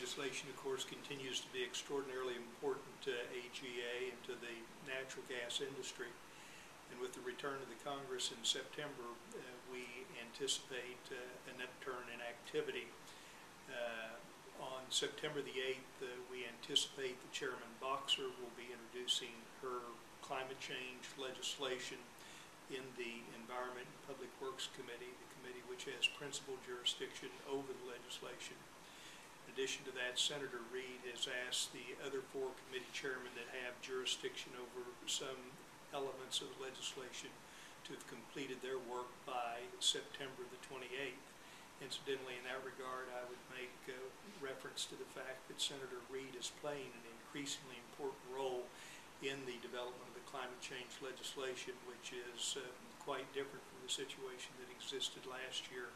legislation, of course, continues to be extraordinarily important to AGA and to the natural gas industry. And with the return of the Congress in September, we anticipate an upturn in activity. On September the 8th, we anticipate that Chairman Boxer will be introducing her climate change legislation in the Environment and Public Works Committee, the committee which has principal jurisdiction over the legislation. In addition to that, Senator Reid has asked the other 4 committee chairmen that have jurisdiction over some elements of the legislation to have completed their work by September the 28th. Incidentally, in that regard, I would make reference to the fact that Senator Reid is playing an increasingly important role in the development of the climate change legislation, which is quite different from the situation that existed last year,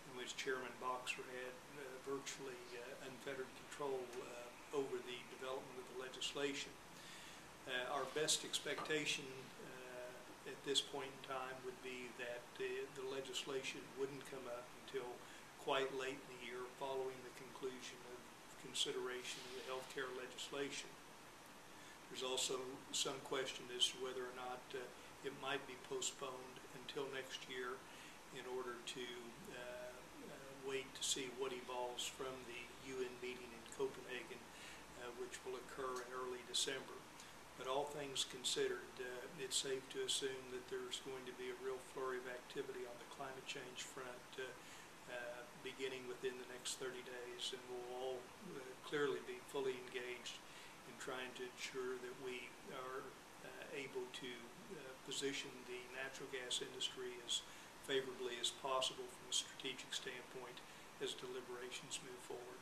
in which Chairman Boxer had virtually unfettered control over the development of the legislation. Our best expectation at this point in time would be that the legislation wouldn't come up until quite late in the year, following the conclusion of consideration of the health care legislation. There's also some question as to whether or not it might be postponed until next year in order to wait to see what evolves from the UN meeting in Copenhagen, which will occur in early December. But all things considered, it's safe to assume that there's going to be a real flurry of activity on the climate change front beginning within the next 30 days, and we'll all clearly be fully engaged in trying to ensure that we are able to position the natural gas industry as favorably as possible from a strategic standpoint as deliberations move forward.